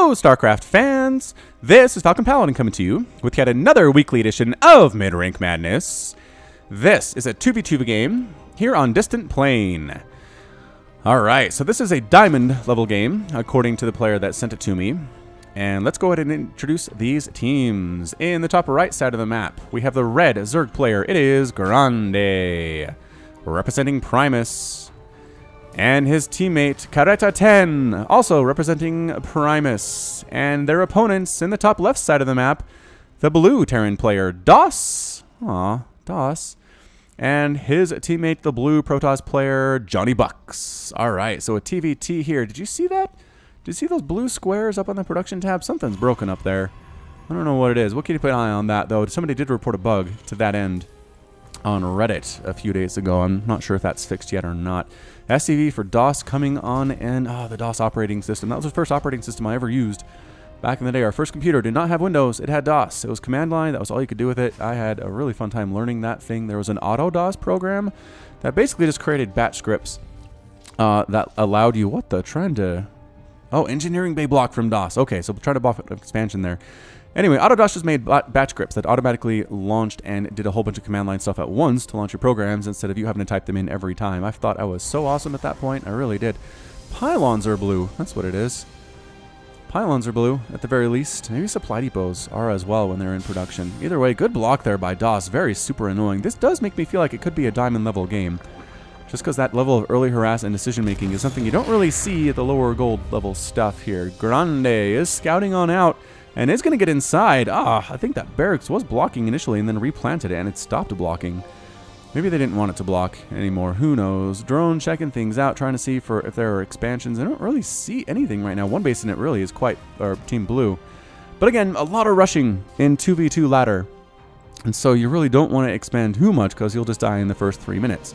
Hello, StarCraft fans! This is Falcon Paladin coming to you with yet another weekly edition of MidRank Madness. This is a 2v2 game here on Distant Plain. Alright, so this is a diamond level game, according to the player that sent it to me. And let's go ahead and introduce these teams. In the top right side of the map, we have the red Zerg player. It is Grande, representing Primus. And his teammate, Careta 10, also representing Primus. And their opponents in the top left side of the map, the blue Terran player, DoS. Aw, DoS. And his teammate, the blue Protoss player, JonnyBucks. Alright, so a TVT here. Did you see that? Did you see those blue squares up on the production tab? Something's broken up there. I don't know what it is. We'll keep an eye on that, though. Somebody did report a bug to that end on Reddit a few days ago. I'm not sure if that's fixed yet or not. SCV for DoS coming on, and the DoS operating system. That was the first operating system I ever used back in the day. Our first computer did not have Windows. It had DoS. It was command line. That was all you could do with it. I had a really fun time learning that thing. There was an auto DoS program that basically just created batch scripts that allowed you... What the? Trying to... Oh, engineering bay block from DoS. Okay, so try to block expansion there. Anyway, AutoDoS just made batch scripts that automatically launched and did a whole bunch of command line stuff at once to launch your programs instead of you having to type them in every time. I thought I was so awesome at that point. I really did. Pylons are blue. That's what it is. Pylons are blue, at the very least. Maybe supply depots are as well when they're in production. Either way, good block there by DoS. Very super annoying. This does make me feel like it could be a diamond level game. Just because that level of early harass and decision making is something you don't really see at the lower gold level stuff here. Grande is scouting on out. And it's going to get inside. I think that barracks was blocking initially and then replanted it and it stopped blocking. Maybe they didn't want it to block anymore. Who knows? Drone checking things out, trying to see for if there are expansions. I don't really see anything right now. One base in it really is quite Team Blue. But again, a lot of rushing in 2v2 ladder. And so you really don't want to expand too much because you'll just die in the first 3 minutes,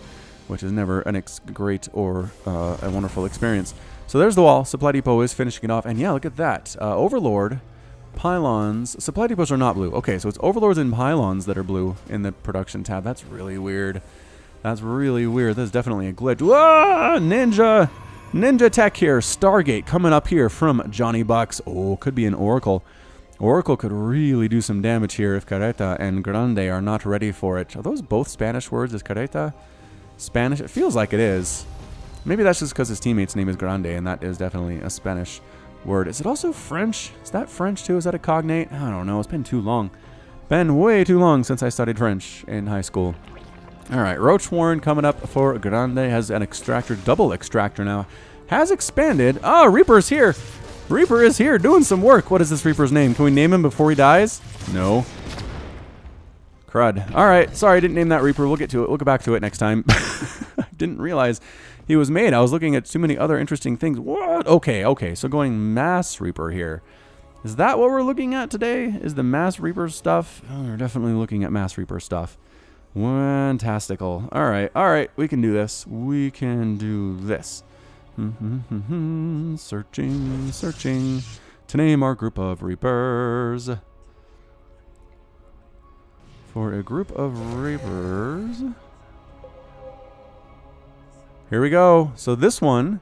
which is never a great or a wonderful experience. So there's the wall. Supply depot is finishing it off. And yeah, look at that. Overlord. Pylons. Supply depots are not blue. Okay, so it's overlords and pylons that are blue in the production tab. That's really weird. That's really weird. That's definitely a glitch. Whoa! Ninja tech here. Stargate coming up here from JonnyBucks. Oh, could be an Oracle. Oracle could really do some damage here if Careta and Grande are not ready for it. Are those both Spanish words? Is Careta Spanish? It feels like it is. Maybe that's just because his teammate's name is Grande, and that is definitely a Spanish word. Is it also French? Is that French too? Is that a cognate? I don't know. It's been too long. Been way too long since I studied French in high school. Alright, Roach Warren coming up for Grande. Has an extractor, double extractor now. Has expanded. Oh, Reaper's here. Reaper is here doing some work. What is this Reaper's name? Can we name him before he dies? No. Crud. Alright, sorry I didn't name that Reaper. We'll get to it. We'll go back to it next time. I didn't realize he was made. I was looking at too many other interesting things. What? Okay. So going Mass Reaper here. Is that what we're looking at today? Is the Mass Reaper stuff? Oh, we're definitely looking at Mass Reaper stuff. Fantastical. Alright. We can do this. We can do this. Searching. To name our group of Reapers. For a group of Reapers... Here we go. So this one,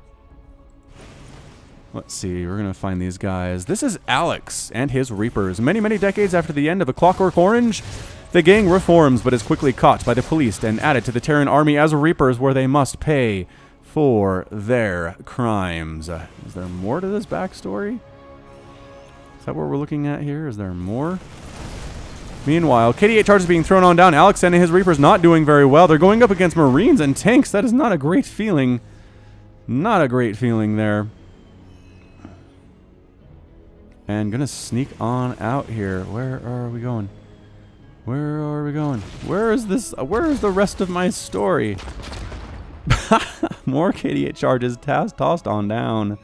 let's see, we're going to find these guys. This is Alex and his Reapers. Many decades after the end of A Clockwork Orange, the gang reforms but is quickly caught by the police and added to the Terran army as Reapers where they must pay for their crimes. Is there more to this backstory? Is that what we're looking at here? Is there more? Meanwhile, KD8 charges being thrown on down. Alex and his Reapers not doing very well. They're going up against Marines and tanks. That is not a great feeling. Not a great feeling there. And gonna sneak on out here. Where are we going? Where are we going? Where is this? Where is the rest of my story? More KD8 charges tossed on down.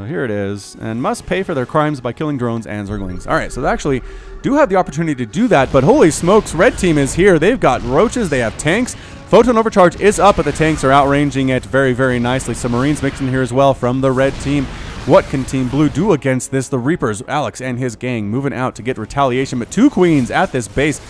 Here it is, and must pay for their crimes by killing drones and Zerglings. Alright, so they actually do have the opportunity to do that, but holy smokes, red team is here. They've got roaches, they have tanks. Photon overcharge is up, but the tanks are outranging it very nicely. So Marines mixed in here as well from the red team. What can Team Blue do against this? The Reapers, Alex and his gang moving out to get retaliation, but two queens at this base.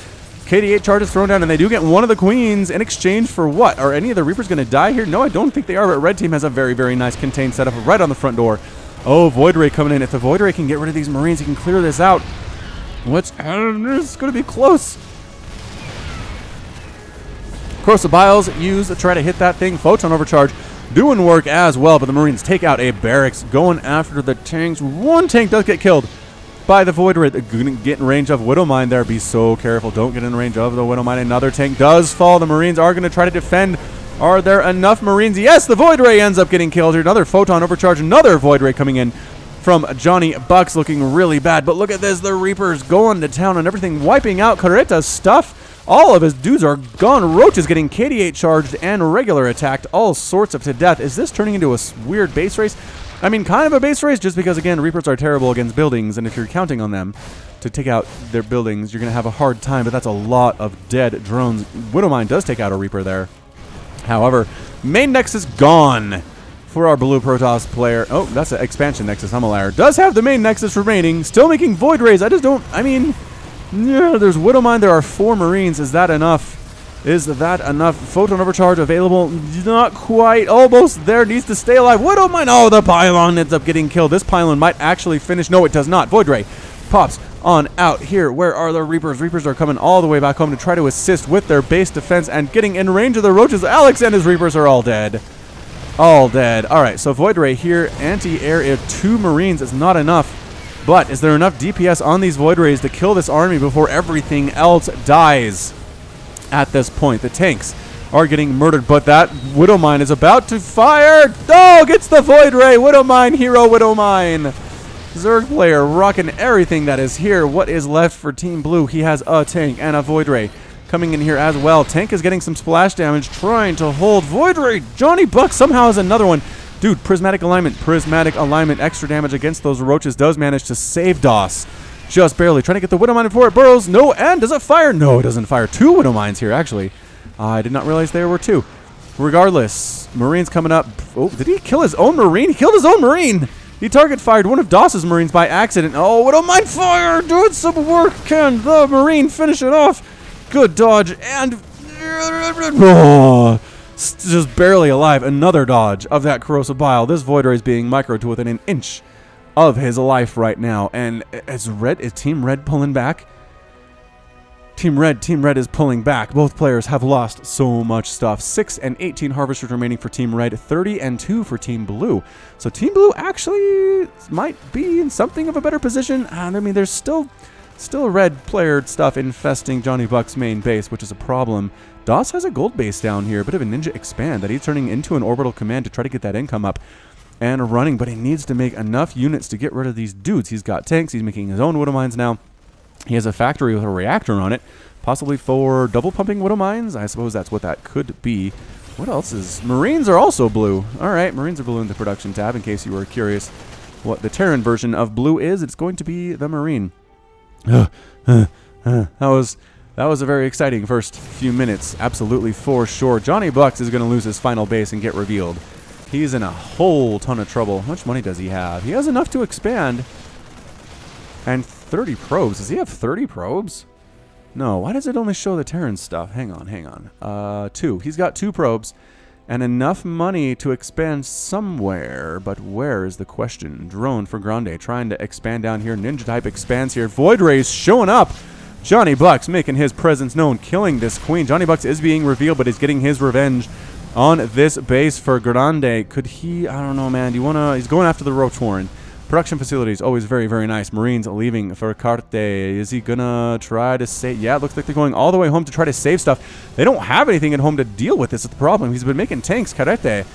KD8 charges thrown down, and they do get one of the queens in exchange for what? Are any of the Reapers going to die here? No, I don't think they are, but red team has a very, very nice contained setup right on the front door. Oh, Void Ray coming in. If the Void Ray can get rid of these Marines, he can clear this out. It's going to be close. Corrosive Biles used to try to hit that thing. Photon Overcharge doing work as well, but the Marines take out a barracks going after the tanks. One tank does get killed by the Void Ray. They're going to get in range of Widowmine there. Be so careful. Don't get in range of the Widowmine. Another tank does fall. The Marines are going to try to defend. Are there enough Marines? Yes, the Void Ray ends up getting killed here. Another Photon Overcharge. Another Void Ray coming in from JonnyBucks, looking really bad. But look at this. The Reapers going to town and everything, wiping out Careta's stuff. All of his dudes are gone. Roach is getting KD8 charged and regular attacked. All sorts of to death. Is this turning into a weird base race? I mean, kind of a base race, just because, again, Reapers are terrible against buildings, and if you're counting on them to take out their buildings, you're going to have a hard time, but that's a lot of dead drones. Widowmine does take out a Reaper there. However, main Nexus gone for our blue Protoss player. Oh, that's an expansion Nexus, I'm a liar. Does have the main Nexus remaining, still making Void Rays. I just don't, I mean, yeah, there's Widowmine, there are 4 Marines. Is that enough? Is that enough? Photon Overcharge available? Not quite. Almost there. Needs to stay alive. Widowmine. Oh, the pylon ends up getting killed. This pylon might actually finish. No, it does not. Void Ray pops on out here. Where are the Reapers? Reapers are coming all the way back home to try to assist with their base defense and getting in range of the Roaches. Alex and his Reapers are all dead. All dead. All right, so Void Ray here. Anti-air 2 Marines is not enough. But is there enough DPS on these Void Rays to kill this army before everything else dies? At this point, the tanks are getting murdered, but that Widowmine is about to fire. Oh, gets the Void Ray. Widowmine, hero Widowmine. Zerg player rocking everything that is here. What is left for Team Blue? He has a tank and a Void Ray coming in here as well. Tank is getting some splash damage, trying to hold Void Ray. JonnyBucks somehow has another one. Dude, prismatic alignment, extra damage against those Roaches does manage to save DoS. Just barely. Trying to get the Widowmine before it burrows. No, and does it fire? No, it doesn't fire. 2 Widowmines here, actually. I did not realize there were 2. Regardless, Marines coming up. Oh, did he kill his own Marine? He killed his own Marine. He target fired one of DoS's Marines by accident. Oh, Widowmine fire! Doing some work. Can the Marine finish it off? Good dodge. And oh, just barely alive. Another dodge of that Corrosive Bile. This Void Ray is being microed to within an inch of his life right now. And is Team Red pulling back? Team Red is pulling back. Both players have lost so much stuff. 6 and 18 Harvesters remaining for Team Red, 30 and 2 for Team Blue. So Team Blue actually might be in something of a better position. I mean, there's still red player stuff infesting JonnyBucks' main base, which is a problem. DoS has a gold base down here, a bit of a ninja expand that he's turning into an orbital command to try to get that income up and running, but he needs to make enough units to get rid of these dudes. He's got tanks. He's making his own Widowmines now. He has a factory with a reactor on it, possibly for double pumping Widowmines. I suppose that's what that could be. What else is... Marines are also blue. All right, Marines are blue in the production tab, in case you were curious what the Terran version of blue is. It's going to be the Marine. That was a very exciting first few minutes, absolutely for sure. JonnyBucks is going to lose his final base and get revealed. He's in a whole ton of trouble. How much money does he have? He has enough to expand. And 30 probes. Does he have 30 probes? No. Why does it only show the Terran stuff? Hang on. 2. He's got 2 probes and enough money to expand somewhere. But where is the question? Drone for Grande trying to expand down here. Ninja type expands here. Void Rays showing up. JonnyBucks making his presence known, killing this queen. JonnyBucks is being revealed, but he's getting his revenge on this base for Grande. Could he... I don't know, man. Do you want to... He's going after the Roach Warren. Production facilities, always very, very nice. Marines leaving for Carte. Is he going to try to save... Yeah, it looks like they're going all the way home to try to save stuff. They don't have anything at home to deal with this. It's the problem. He's been making tanks. Careta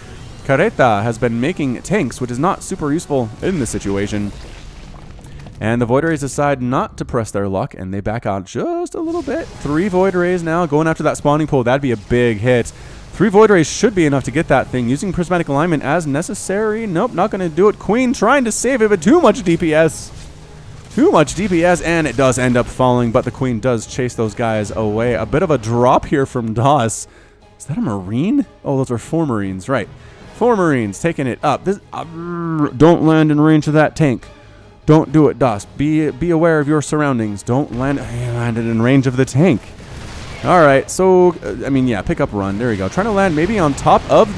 has been making tanks, which is not super useful in this situation. And the Void Rays decide not to press their luck, and they back out just a little bit. 3 Void Rays now going after that spawning pool. That'd be a big hit. 3 Void Rays should be enough to get that thing. Using prismatic alignment as necessary. Nope, not going to do it. Queen trying to save it, but too much DPS. Too much DPS, and it does end up falling, but the Queen does chase those guys away. A bit of a drop here from DoS. Is that a Marine? Oh, those are 4 Marines, right. 4 Marines taking it up. This, don't land in range of that tank. Don't do it, DoS. Be aware of your surroundings. Don't land it in range of the tank. All right, so, I mean, yeah, pick up run. There you go. Trying to land maybe on top of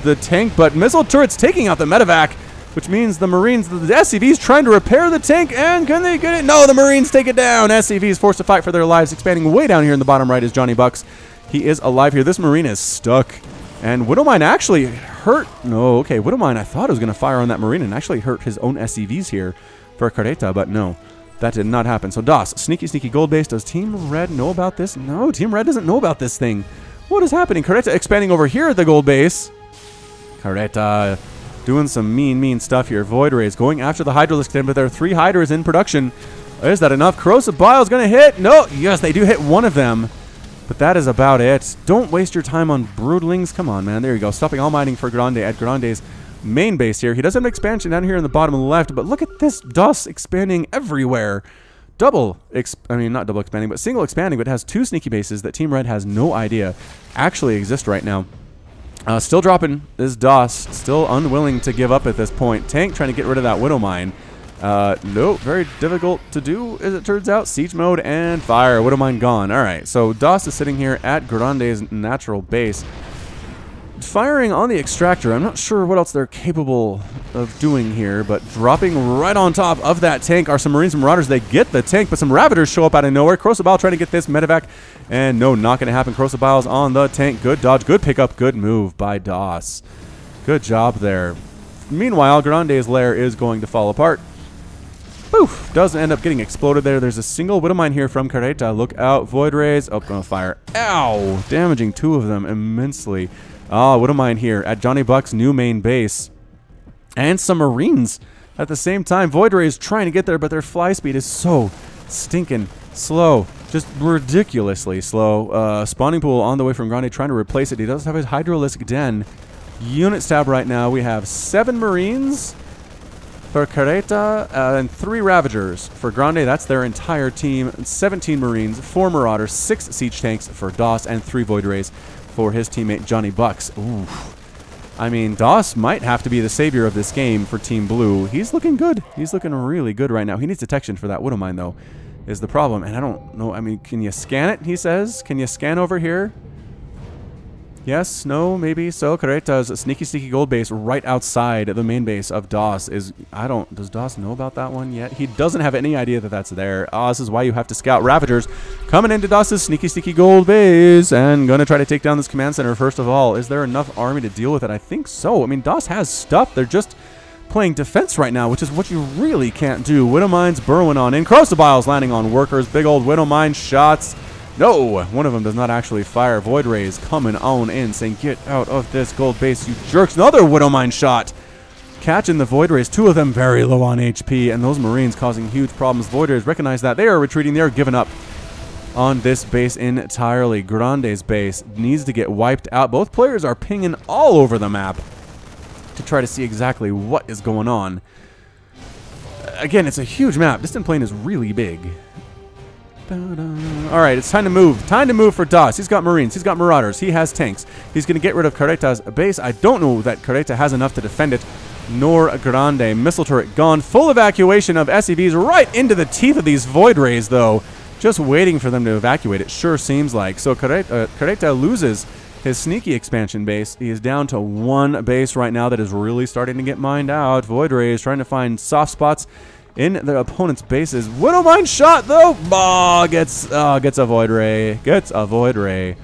the tank, but missile turret's taking out the medevac, which means the Marines, the SCV's trying to repair the tank, and can they get it? No, the Marines take it down. SCV's forced to fight for their lives. Expanding way down here in the bottom right is JonnyBucks. He is alive here. This Marine is stuck. And Widowmine actually hurt. No, okay, Widowmine, I thought it was going to fire on that Marine and actually hurt his own SCVs here for Careta, but no. That did not happen. So DoS, sneaky, sneaky gold base. Does Team Red know about this? No, Team Red doesn't know about this thing. What is happening? Careta expanding over here at the gold base. Careta doing some mean stuff here. Void Rays going after the Hydralisk then, but there are 3 Hydras in production. Is that enough? Corrosive Bile is going to hit. No, yes, they do hit one of them. But that is about it. Don't waste your time on Broodlings. Come on, man. There you go. Stopping all mining for Grande at Grande's main base here. He does have an expansion down here in the bottom left, but look at this DoS expanding everywhere. Not double expanding, but single expanding, but it has 2 sneaky bases that Team Red has no idea actually exist right now. Still dropping this DoS, still unwilling to give up at this point. Tank trying to get rid of that Widowmine. No, very difficult to do, as it turns out. Siege mode and fire. Widowmine gone. Alright, so DoS is sitting here at Grande's natural base, firing on the extractor. I'm not sure what else they're capable of doing here, but dropping right on top of that tank are some Marines and Marauders. They get the tank, but some Ravagers show up out of nowhere. Corrosive Bile trying to get this medevac, and no, not going to happen. Corrosive Bile's on the tank. Good dodge, good pickup, good move by DoS. Good job there. Meanwhile, Grande's lair is going to fall apart. Poof! Does end up getting exploded there. There's a single Widowmine here from Careta. Look out, Void Rays. Oh, gonna fire. Ow! Damaging 2 of them immensely. Ah, Widowmine here at JonnyBucks' new main base. And some Marines at the same time. Void Rays trying to get there, but their fly speed is so stinking slow. Just ridiculously slow. Spawning pool on the way from Grande trying to replace it. He does have his Hydralisk Den. Unit stab right now. We have 7 Marines for Careta, and 3 Ravagers for Grande. That's their entire team. 17 Marines, 4 Marauders, 6 Siege Tanks for DoS, and 3 Void Rays for his teammate JonnyBucks. Ooh. I mean, DoS might have to be the savior of this game for Team Blue. He's looking good. He's looking really good right now. He needs detection for that Widowmine, though, is the problem. And I don't know. I mean, can you scan it, he says? Can you scan over here? Yes, no, maybe. So Careta's sneaky gold base right outside the main base of DoS is, does DoS know about that one yet? He doesn't have any idea that that's there. This is why you have to scout Ravagers coming into DoS's sneaky gold base and gonna try to take down this command center first of all. Is there enough army to deal with it? I think so. I mean, DoS has stuff. They're just playing defense right now, which is what you really can't do. Widowmines burrowing on in. Corrosive Bile's landing on workers. Big old Widowmine shots. No, one of them does not actually fire. Void Rays coming on in, saying, get out of this gold base, you jerks. Another Widowmine shot. Catching the Void Rays, 2 of them very low on HP, and those Marines causing huge problems. Void Rays recognize that. They are retreating. They are giving up on this base entirely. Grande's base needs to get wiped out. Both players are pinging all over the map to try to see exactly what is going on. Again, it's a huge map. Distant Plain is really big. Alright, it's time to move. Time to move for DoS. He's got Marines. He's got Marauders. He has tanks. He's going to get rid of Careta's base. I don't know that Careta has enough to defend it, nor Grande. Missile turret gone. Full evacuation of SCVs right into the teeth of these Void Rays, though. Just waiting for them to evacuate, it sure seems like. So Careta loses his sneaky expansion base. He is down to 1 base right now that is really starting to get mined out. Void Rays trying to find soft spots in the opponent's bases. Widowmine shot, though. Gets a Void Ray. Gets a Void Ray.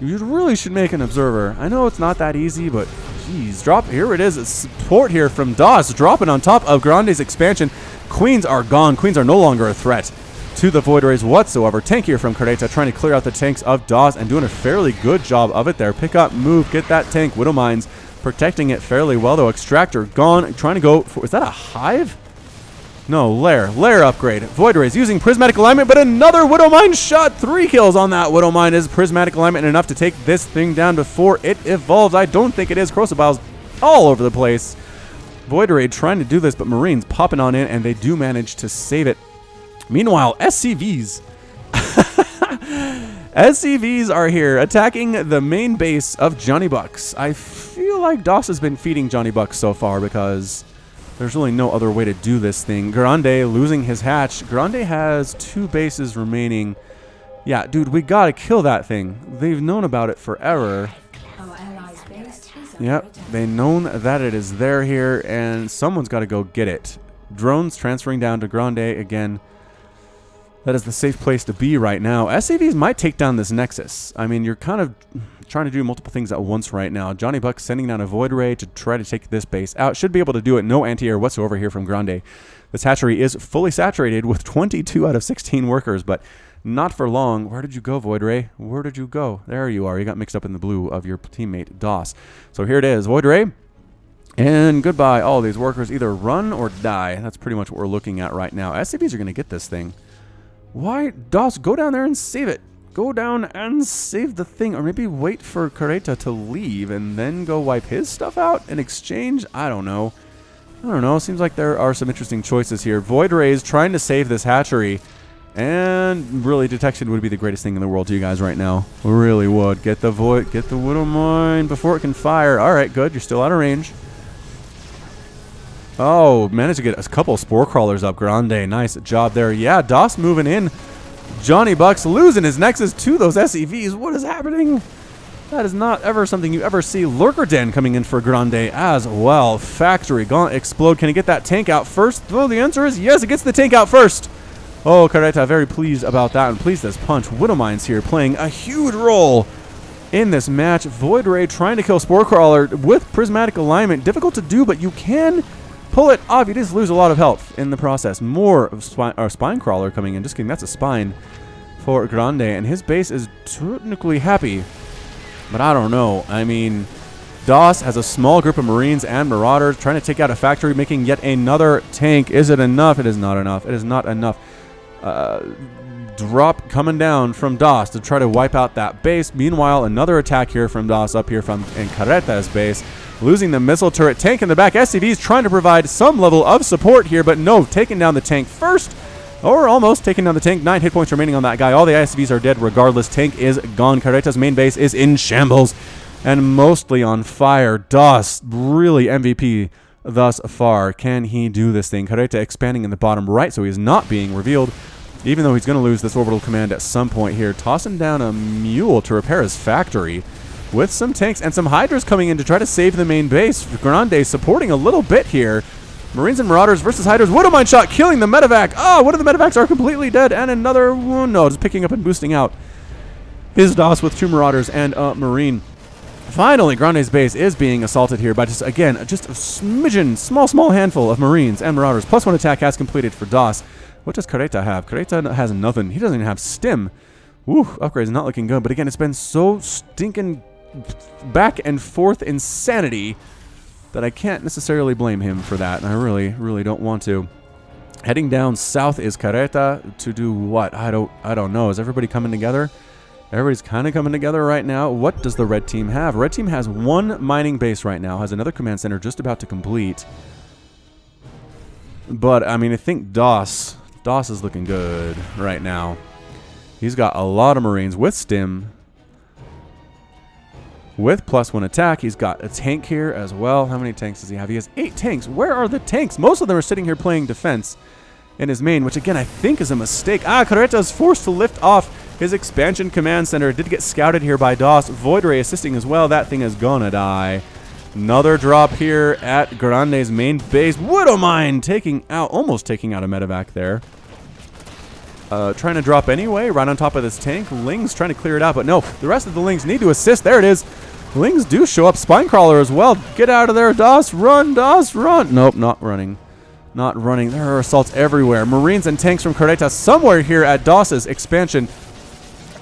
You really should make an observer. I know it's not that easy, but geez. Here it is. It's support here from DoS. Dropping on top of Grande's expansion. Queens are gone. Queens are no longer a threat to the Void Rays whatsoever. Tank here from Careta trying to clear out the tanks of DoS and doing a fairly good job of it there. Pick up, move, get that tank. Widowmines protecting it fairly well, though. Extractor gone. Trying to go for... Is that a hive? No, lair upgrade. Void Rays using prismatic alignment, but another Widowmine shot. 3 kills on that Widowmine. Is prismatic alignment enough to take this thing down before it evolves? I don't think it is. Corrosive Bile's all over the place. Void Ray trying to do this, but Marines popping on in, and they do manage to save it. Meanwhile, SCVs. SCVs are here attacking the main base of JonnyBucks. I feel like DoS has been feeding JonnyBucks so far because there's really no other way to do this thing. Grande losing his hatch. Grande has 2 bases remaining Yeah, dude, we gotta kill that thing. They've known about it forever. Yep, they've known that it is there here, and someone's got to go get it. Drones transferring down to Grande again. That is the safe place to be right now. SCVs might take down this Nexus. I mean, you're kind of trying to do multiple things at once right now. JonnyBucks sending down a Void Ray to try to take this base out. Should be able to do it. No anti-air whatsoever here from Grande. This hatchery is fully saturated with 22 out of 16 workers, but not for long. Where did you go, Void Ray? Where did you go? There you are. You got mixed up in the blue of your teammate, DoS. So here it is, Void Ray. And goodbye, all these workers. Either run or die. That's pretty much what we're looking at right now. SCVs are going to get this thing. Why? DoS, go down there and save it. Go down and save the thing. Or maybe wait for Careta to leave and then go wipe his stuff out in exchange? I don't know. I don't know. Seems like there are some interesting choices here. Void Ray is trying to save this hatchery. And really, detection would be the greatest thing in the world to you guys right now. Really would. Get the Widow Mine before it can fire. All right, good. You're still out of range. Oh, managed to get a couple Spore Crawlers up. Grande, nice job there. Yeah, DoS moving in. JonnyBucks losing his Nexus to those SCVs. What is happening? That is not ever something you ever see. Lurker Den coming in for Grande as well. Factory gonna explode. Can he get that tank out first? Well, the answer is yes, it gets the tank out first. Oh, Careta, very pleased about that and pleased as punch. Widow Mines here playing a huge role in this match. Void Ray trying to kill Spore Crawler with prismatic alignment. Difficult to do, but you can pull it off. You just lose a lot of health in the process. More of Spine Crawler coming in. Just kidding, that's a Spine for Grande, and his base is technically happy. But I don't know. I mean, DoS has a small group of Marines and Marauders trying to take out a factory, making yet another tank. Is it enough? It is not enough. It is not enough. Drop coming down from DoS to try to wipe out that base. Meanwhile, another attack here from DoS up here from Careta's base. Losing the missile turret. Tank in the back. SCV's trying to provide some level of support here, but no, taking down the tank first. Or almost taking down the tank. 9 hit points remaining on that guy. All the SCVs are dead regardless. Tank is gone. Careta's main base is in shambles and mostly on fire. DoS, really MVP thus far. Can he do this thing? Careta expanding in the bottom right, so he's not being revealed, even though he's going to lose this orbital command at some point here. Tossing down a mule to repair his factory with some tanks and some Hydras coming in to try to save the main base. Grande supporting a little bit here. Marines and Marauders versus Hydras. Widow Mine shot killing the medevac. Oh, one of the medevacs are completely dead. And another one, no, just picking up and boosting out his DoS with 2 Marauders and a Marine. Finally, Grande's base is being assaulted here by just a smidgen, small handful of Marines and Marauders. +1 attack has completed for DoS. What does Careta have? Careta has nothing. He doesn't even have stim. Woo, upgrade is not looking good. But again, it's been so stinking back and forth insanity that I can't necessarily blame him for that. And I really don't want to. Heading down south is Careta to do what? I don't know. Is everybody coming together? Everybody's kind of coming together right now. What does the red team have? Red team has 1 mining base right now. Has another command center just about to complete. But I mean, I think DoS is looking good right now. He's got a lot of Marines with stim. With +1 attack, he's got a tank here as well. How many tanks does he have? He has 8 tanks. Where are the tanks? Most of them are sitting here playing defense in his main, which again I think is a mistake. Careta is forced to lift off his expansion command center. It did get scouted here by DoS. Void Ray assisting as well. That thing is gonna die. Another drop here at Grande's main base. Widow Mine almost taking out a medevac there. Trying to drop anyway, right on top of this tank. Ling's trying to clear it out, but no, the rest of the Lings need to assist. There it is. Lings do show up. Spinecrawler as well. Get out of there, DoS. Run, DoS, run. Nope, not running. Not running. There are assaults everywhere. Marines and tanks from Careta somewhere here at DoS's expansion.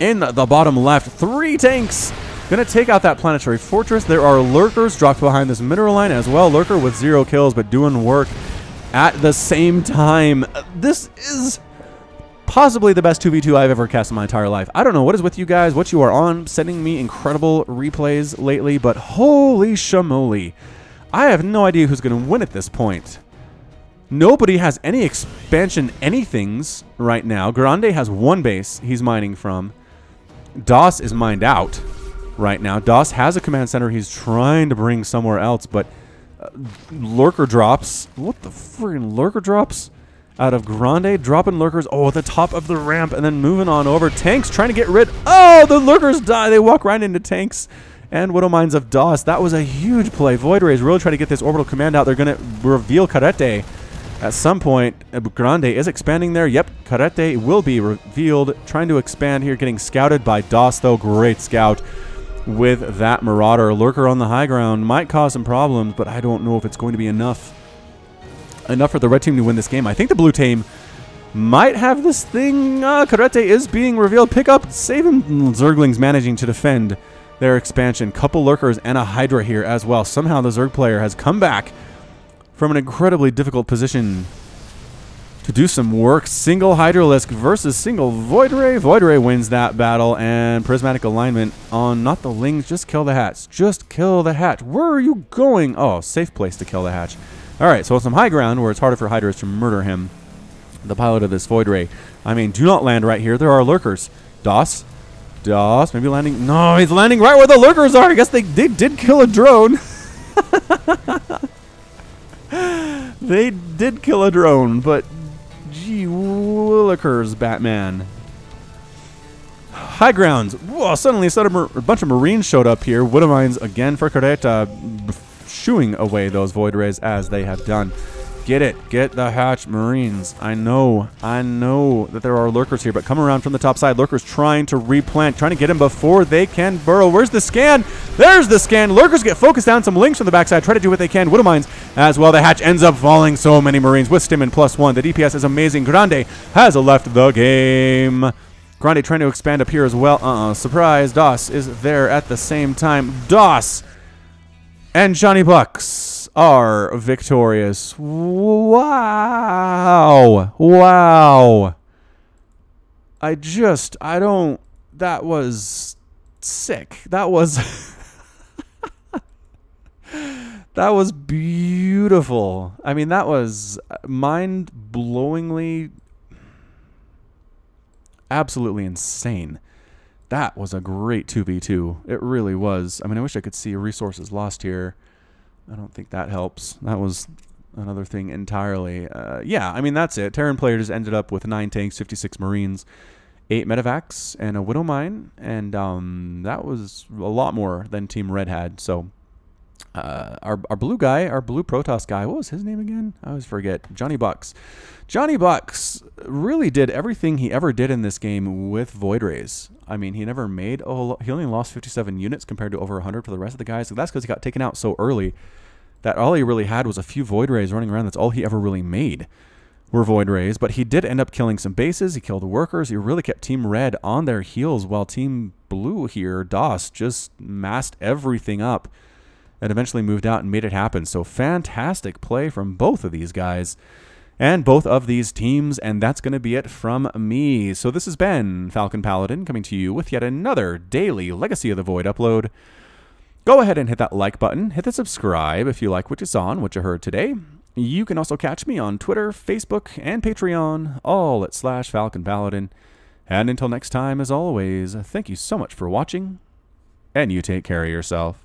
In the bottom left, 3 tanks. Gonna take out that planetary fortress. There are lurkers dropped behind this mineral line as well. Lurker with 0 kills, but doing work at the same time. This is possibly the best 2v2 I've ever cast in my entire life. I don't know what is with you guys, what you are on, sending me incredible replays lately, but holy shamoly. I have no idea who's going to win at this point. Nobody has any expansion anythings right now. Grande has 1 base he's mining from. DoS is mined out right now. DoS has a command center he's trying to bring somewhere else, but lurker drops. What the freaking lurker drops? out of Grande, dropping lurkers, oh, at the top of the ramp, and then moving on over. Tanks trying to get rid. Oh, the lurkers die. They walk right into tanks and Widow Mines of DoS. That was a huge play. Void Rays really trying to get this orbital command out. They're going to reveal careta at some point. Grande is expanding there. Yep, careta will be revealed. Trying to expand here, getting scouted by DoS, though. Great scout with that Marauder. Lurker on the high ground might cause some problems, but I don't know if it's going to be enough for the red team to win this game. I think the blue team might have this thing. Careta is being revealed. Pick up, save him. Zerglings managing to defend their expansion. Couple lurkers and a Hydra here as well. Somehow the Zerg player has come back from an incredibly difficult position to do some work. Single Hydralisk versus single Void Ray. Void Ray wins that battle, and prismatic alignment on not the Lings. Just kill the hatch. Just kill the hatch. Where are you going? Oh, safe place to kill the hatch. All right, so some high ground where it's harder for Hydras to murder him. The pilot of this Void Ray. I mean, do not land right here. There are lurkers. DoS, maybe landing. No, he's landing right where the lurkers are. I guess they did kill a drone. They did kill a drone, but gee willikers, Batman. High grounds. Whoa, suddenly a bunch of Marines showed up here. Widow Mines again for Careta, shooing away those Void Rays as they have done. Get it. Get the hatch, Marines. I know that there are lurkers here, but come around from the top side. Lurkers trying to replant, trying to get him before they can burrow. Where's the scan? There's the scan. Lurkers get focused down. Some Lings from the backside. Try to do what they can. Widow Mines as well. The hatch ends up falling. So many Marines with Stimmen +1. The DPS is amazing. Grande has left the game. Grande trying to expand up here as well. Surprise. DoS is there at the same time. DoS and JonnyBucks are victorious. Wow. Wow. I don't, that was sick. That was, that was beautiful. I mean, that was mind-blowingly, absolutely insane. That was a great 2v2. It really was. I mean, I wish I could see resources lost here. I don't think that helps. That was another thing entirely. Yeah, I mean, that's it. Terran player just ended up with 9 tanks, 56 Marines, 8 medevacs, and a Widow Mine. And that was a lot more than Team Red had. So our blue guy, our blue Protoss guy, what was his name again? I always forget. JonnyBucks. JonnyBucks really did everything he ever did in this game with Void Rays. I mean, he never made a whole lot. He only lost 57 units compared to over 100 for the rest of the guys. So that's because he got taken out so early that all he really had was a few Void Rays running around. That's all he ever really made were Void Rays. But he did end up killing some bases. He killed workers. He really kept Team Red on their heels while Team Blue here, DoS, just massed everything up and eventually moved out and made it happen. So fantastic play from both of these guys and both of these teams, and that's going to be it from me. So this has been Falcon Paladin coming to you with yet another daily Legacy of the Void upload. Go ahead and hit that like button, hit the subscribe if you like what you saw and what you heard today. You can also catch me on Twitter, Facebook, and Patreon, all at /Falcon Paladin. And until next time, as always, thank you so much for watching, and you take care of yourself.